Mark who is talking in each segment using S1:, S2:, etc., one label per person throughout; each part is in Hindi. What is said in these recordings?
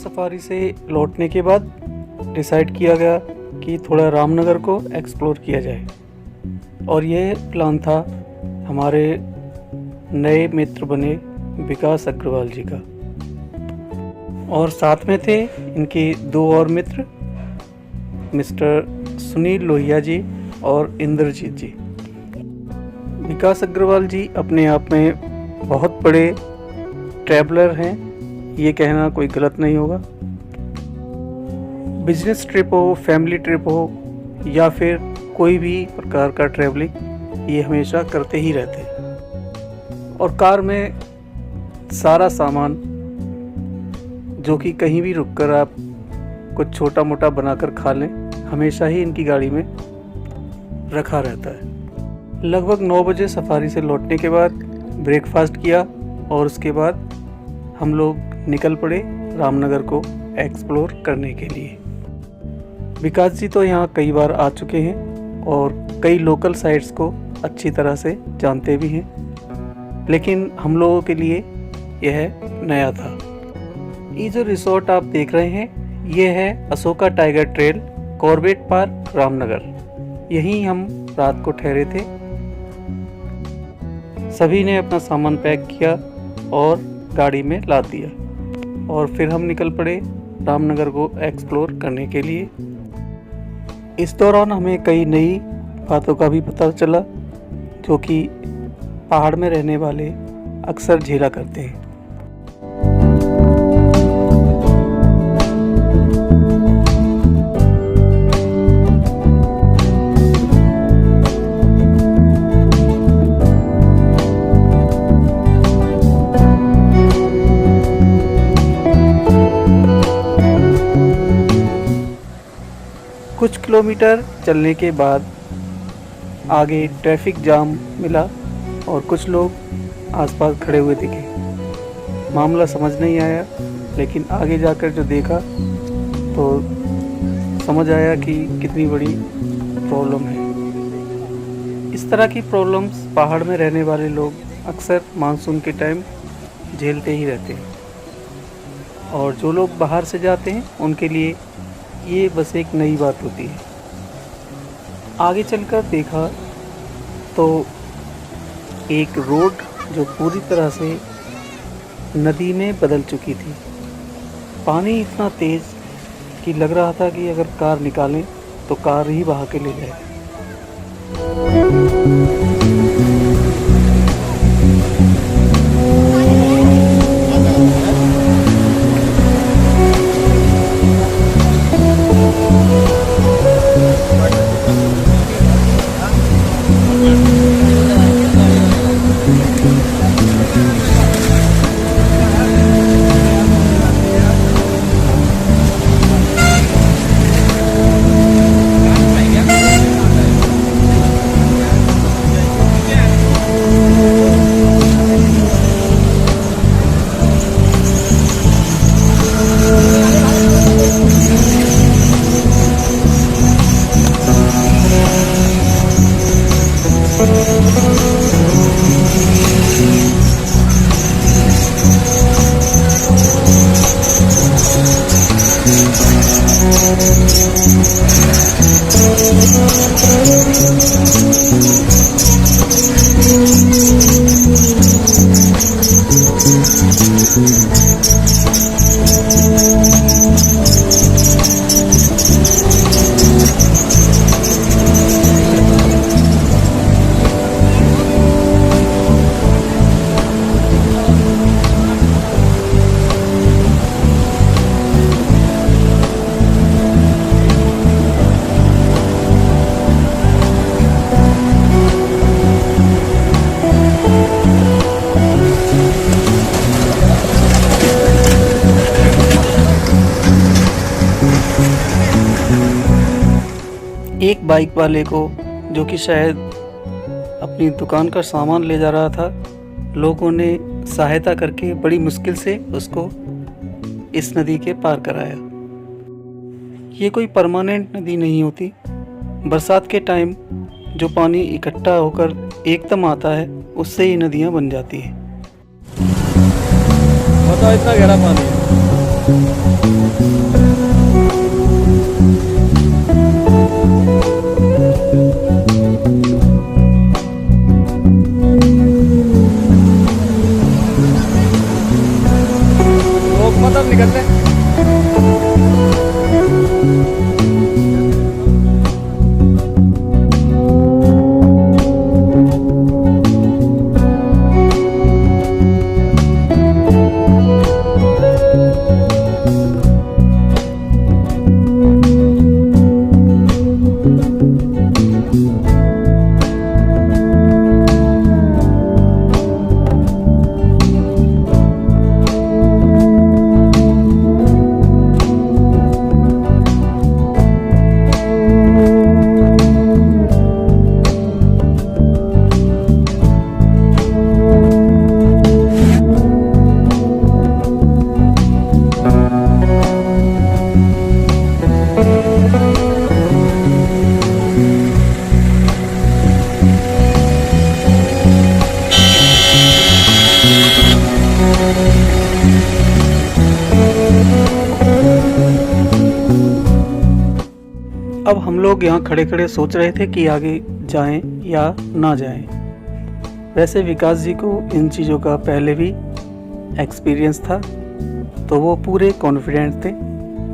S1: सफारी से लौटने के बाद डिसाइड किया गया कि थोड़ा रामनगर को एक्सप्लोर किया जाए और यह प्लान था हमारे नए मित्र बने विकास अग्रवाल जी का, और साथ में थे इनके दो और मित्र मिस्टर सुनील लोहिया जी और इंद्रजीत जी। विकास अग्रवाल जी अपने आप में बहुत बड़े ट्रैवलर हैं, ये कहना कोई गलत नहीं होगा। बिजनेस ट्रिप हो, फैमिली ट्रिप हो या फिर कोई भी प्रकार का ट्रैवलिंग ये हमेशा करते ही रहते हैं, और कार में सारा सामान जो कि कहीं भी रुककर आप कुछ छोटा मोटा बनाकर खा लें, हमेशा ही इनकी गाड़ी में रखा रहता है। लगभग 9 बजे सफारी से लौटने के बाद ब्रेकफास्ट किया और उसके बाद हम लोग निकल पड़े रामनगर को एक्सप्लोर करने के लिए। विकास जी तो यहाँ कई बार आ चुके हैं और कई लोकल साइट्स को अच्छी तरह से जानते भी हैं, लेकिन हम लोगों के लिए यह नया था। ये जो रिसोर्ट आप देख रहे हैं ये है Ashoka tiger trail, Corbett park, Ramnagar. यहीं हम रात को ठहरे थे। सभी ने अपना सामान पैक किया और गाड़ी में लाद दिया और फिर हम निकल पड़े रामनगर को एक्सप्लोर करने के लिए। इस दौरान हमें कई नई बातों का भी पता चला जो कि पहाड़ में रहने वाले अक्सर झेला करते हैं। कुछ किलोमीटर चलने के बाद आगे ट्रैफिक जाम मिला और कुछ लोग आसपास खड़े हुए दिखे। मामला समझ नहीं आया, लेकिन आगे जाकर जो देखा तो समझ आया कि कितनी बड़ी प्रॉब्लम है। इस तरह की प्रॉब्लम्स पहाड़ में रहने वाले लोग अक्सर मानसून के टाइम झेलते ही रहते हैं, और जो लोग बाहर से जाते हैं उनके लिए ये बस एक नई बात होती है। आगे चलकर देखा तो एक रोड जो पूरी तरह से नदी में बदल चुकी थी। पानी इतना तेज़ कि लग रहा था कि अगर कार निकालें तो कार ही बहा के ले जाए। एक बाइक वाले को, जो कि शायद अपनी दुकान का सामान ले जा रहा था, लोगों ने सहायता करके बड़ी मुश्किल से उसको इस नदी के पार कराया। ये कोई परमानेंट नदी नहीं होती। बरसात के टाइम जो पानी इकट्ठा होकर एकदम आता है, उससे ही नदियाँ बन जाती हैं।
S2: बताओ, इतना गहरा पानी है।
S1: मतलब निकलते अब हम लोग यहाँ खड़े खड़े सोच रहे थे कि आगे जाएं या ना जाएं। वैसे विकास जी को इन चीज़ों का पहले भी एक्सपीरियंस था, तो वो पूरे कॉन्फिडेंट थे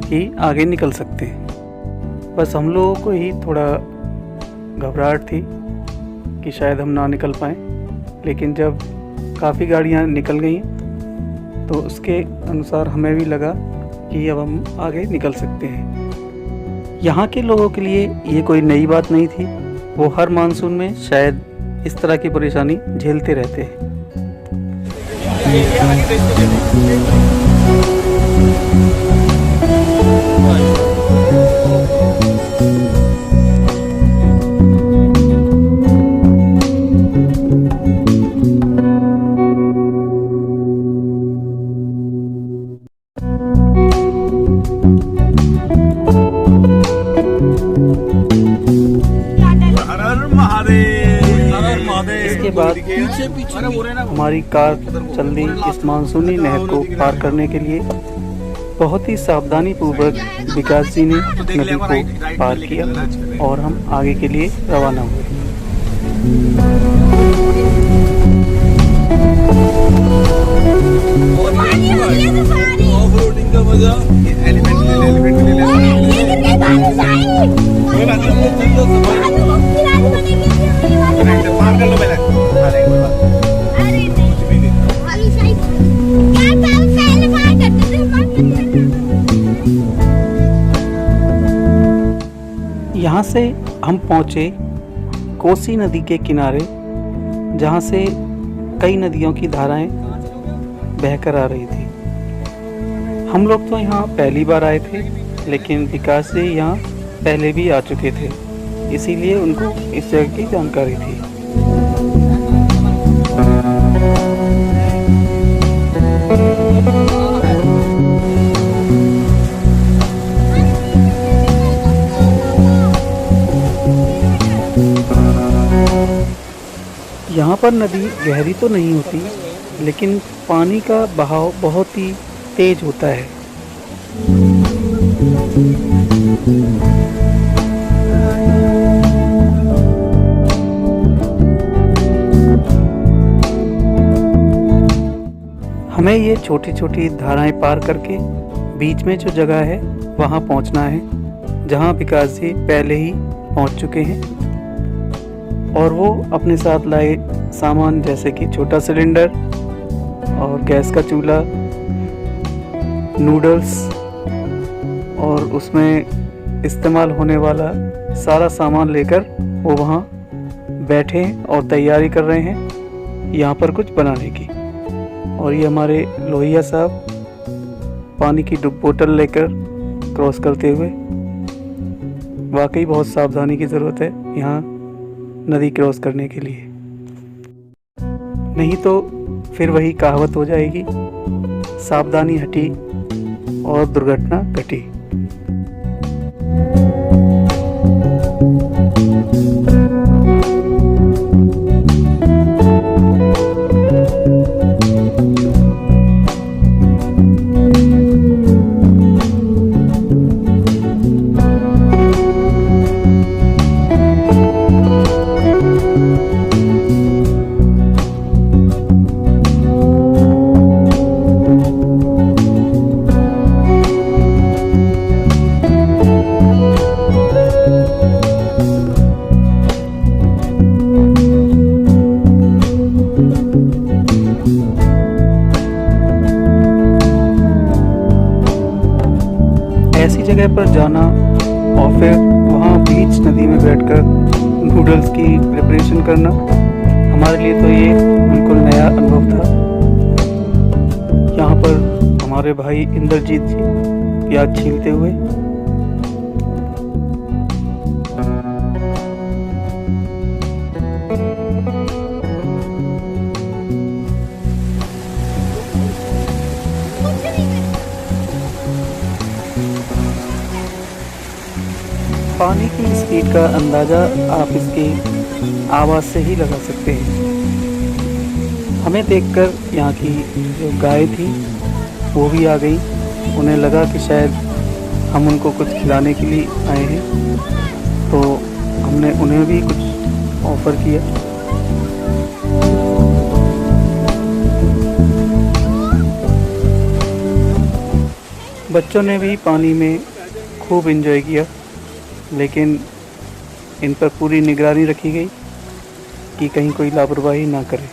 S1: कि आगे निकल सकते हैं। बस हम लोगों को ही थोड़ा घबराहट थी कि शायद हम ना निकल पाएँ, लेकिन जब काफ़ी गाड़ियाँ निकल गई तो उसके अनुसार हमें भी लगा कि अब हम आगे निकल सकते हैं। यहाँ के लोगों के लिए ये कोई नई बात नहीं थी, वो हर मानसून में शायद इस तरह की परेशानी झेलते रहते हैं। इसके बाद हमारी कार चल दी इस मानसूनी नहर को पार करने के लिए। बहुत ही सावधानी पूर्वक विकास जी ने नदी को पार किया और हम आगे के लिए रवाना हुए। यहाँ से हम पहुँचे कोसी नदी के किनारे, जहाँ से कई नदियों की धाराएं बहकर आ रही थी। हम लोग तो यहाँ पहली बार आए थे, लेकिन विकास जी यहाँ पहले भी आ चुके थे, इसीलिए उनको इस जगह की जानकारी थी। यहाँ पर नदी गहरी तो नहीं होती, लेकिन पानी का बहाव बहुत ही तेज होता है। हमें ये छोटी छोटी धाराएं पार करके बीच में जो जगह है वहाँ पहुँचना है, जहाँ विकास जी पहले ही पहुँच चुके हैं। और वो अपने साथ लाए सामान जैसे कि छोटा सिलेंडर और गैस का चूल्हा, नूडल्स और उसमें इस्तेमाल होने वाला सारा सामान लेकर वो वहाँ बैठे और तैयारी कर रहे हैं यहाँ पर कुछ बनाने की। और ये हमारे लोहिया साहब पानी की बोतल लेकर क्रॉस करते हुए। वाकई बहुत सावधानी की ज़रूरत है यहाँ नदी क्रॉस करने के लिए, नहीं तो फिर वही कहावत हो जाएगी, सावधानी हटी और दुर्घटना घटी। जगह पर जाना और फिर वहाँ बीच नदी में बैठकर नूडल्स की प्रिपरेशन करना, हमारे लिए तो ये बिल्कुल नया अनुभव था। यहाँ पर हमारे भाई इंद्रजीत जी प्याज छीलते हुए, पानी की स्पीड का अंदाज़ा आप इसकी आवाज़ से ही लगा सकते हैं। हमें देखकर यहाँ की जो गाय थी वो भी आ गई। उन्हें लगा कि शायद हम उनको कुछ खिलाने के लिए आए हैं, तो हमने उन्हें भी कुछ ऑफ़र किया। बच्चों ने भी पानी में खूब एंजॉय किया, लेकिन इन पर पूरी निगरानी रखी गई कि कहीं कोई लापरवाही ना करे।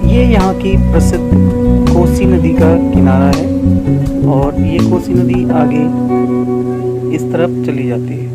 S1: ये यहाँ की प्रसिद्ध कोसी नदी का किनारा है और ये कोसी नदी आगे इस तरफ चली जाती है।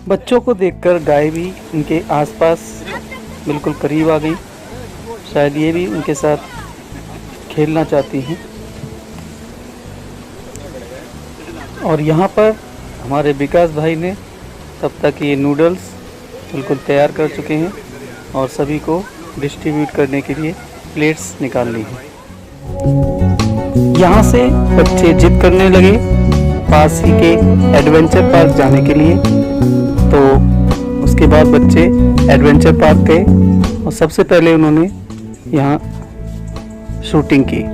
S1: बच्चों को देखकर गाय भी उनके आसपास बिल्कुल करीब आ गई। शायद ये भी उनके साथ खेलना चाहती हैं। और यहाँ पर हमारे विकास भाई ने तब तक ये नूडल्स बिल्कुल तैयार कर चुके हैं और सभी को डिस्ट्रीब्यूट करने के लिए प्लेट्स निकाल ली हैं। यहाँ से बच्चे जिद करने लगे पास ही के एडवेंचर पार्क जाने के लिए। तो उसके बाद बच्चे एडवेंचर पार्क गए और सबसे पहले उन्होंने यहाँ शूटिंग की।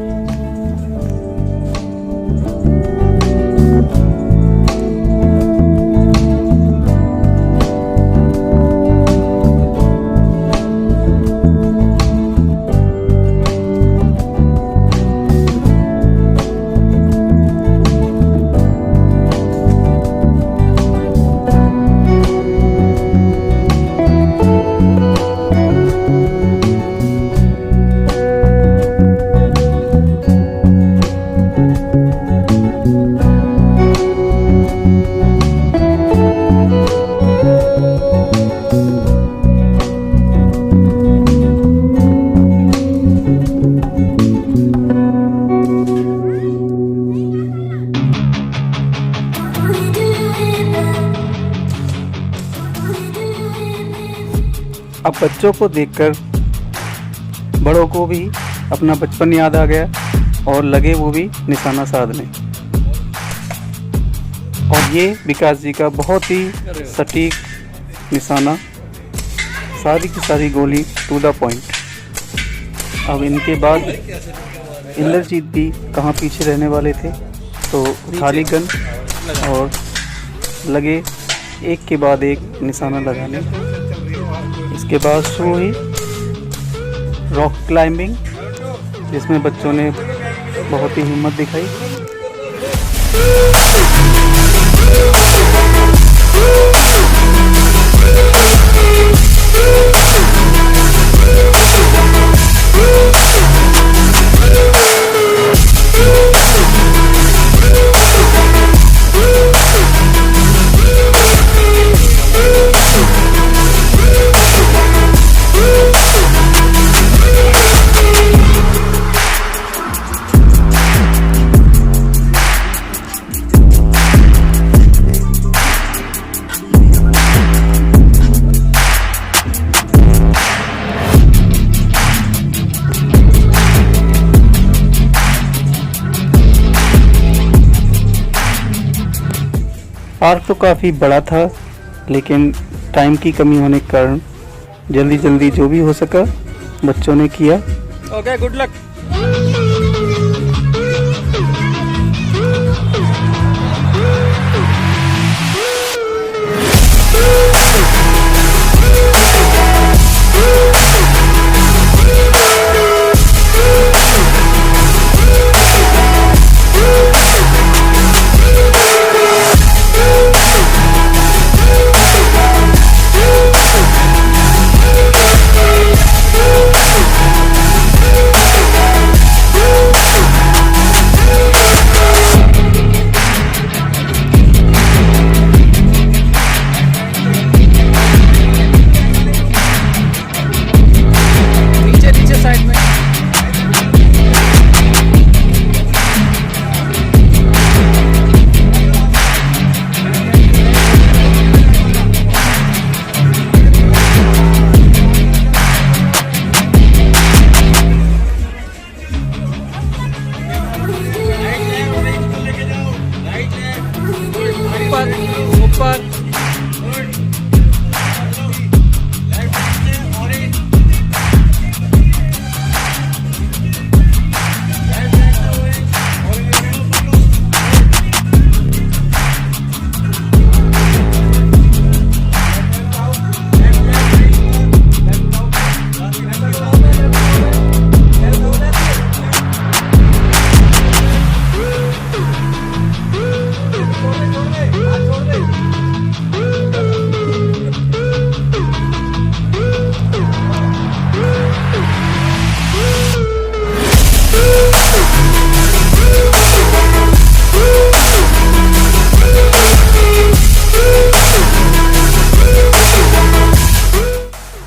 S1: अब बच्चों को देखकर बड़ों को भी अपना बचपन याद आ गया और लगे वो भी निशाना साधने। और ये विकास जी का बहुत ही सटीक निशाना, सारी की सारी गोली टू द पॉइंट। अब इनके बाद इंद्रजीत भी कहाँ पीछे रहने वाले थे, तो खाली गन और लगे एक के बाद एक निशाना लगाने। इसके बाद शुरू हुई रॉक क्लाइंबिंग, जिसमें बच्चों ने बहुत ही हिम्मत दिखाई। पार्क तो काफ़ी बड़ा था, लेकिन टाइम की कमी होने के कारण जल्दी जल्दी जो भी हो सका बच्चों ने किया।
S2: Okay, good luck.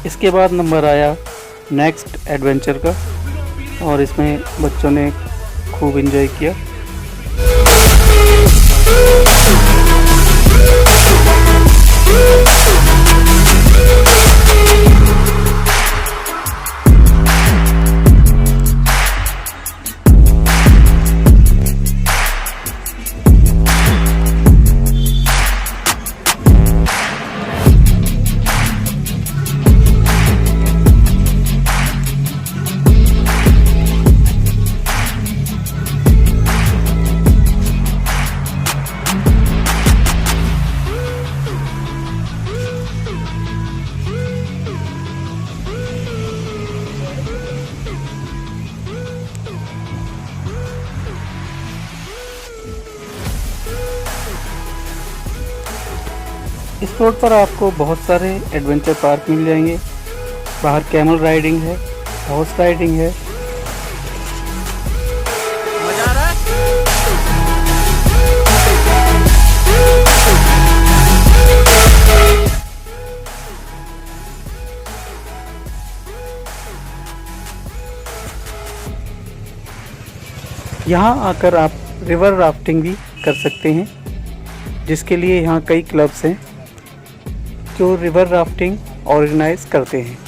S1: इसके बाद नंबर आया नेक्स्ट एडवेंचर का, और इसमें बच्चों ने खूब एंजॉय किया। इस रोड पर आपको बहुत सारे एडवेंचर पार्क मिल जाएंगे। बाहर कैमल राइडिंग है, हॉर्स राइडिंग है।
S2: मजा आ रहा है?
S1: यहाँ आकर आप रिवर राफ्टिंग भी कर सकते हैं, जिसके लिए यहाँ कई क्लब्स हैं जो रिवर राफ्टिंग ऑर्गेनाइज करते हैं।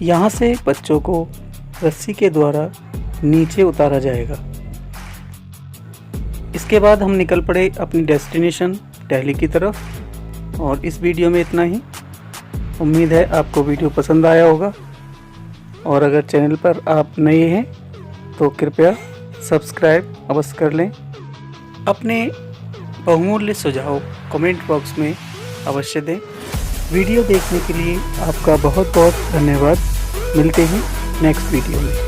S1: यहाँ से बच्चों को रस्सी के द्वारा नीचे उतारा जाएगा। इसके बाद हम निकल पड़े अपनी डेस्टिनेशन दिल्ली की तरफ। और इस वीडियो में इतना ही। उम्मीद है आपको वीडियो पसंद आया होगा, और अगर चैनल पर आप नए हैं तो कृपया सब्सक्राइब अवश्य कर लें। अपने बहुमूल्य सुझाव कमेंट बॉक्स में अवश्य दें। वीडियो देखने के लिए आपका बहुत बहुत धन्यवाद। मिलते हैं नेक्स्ट वीडियो में।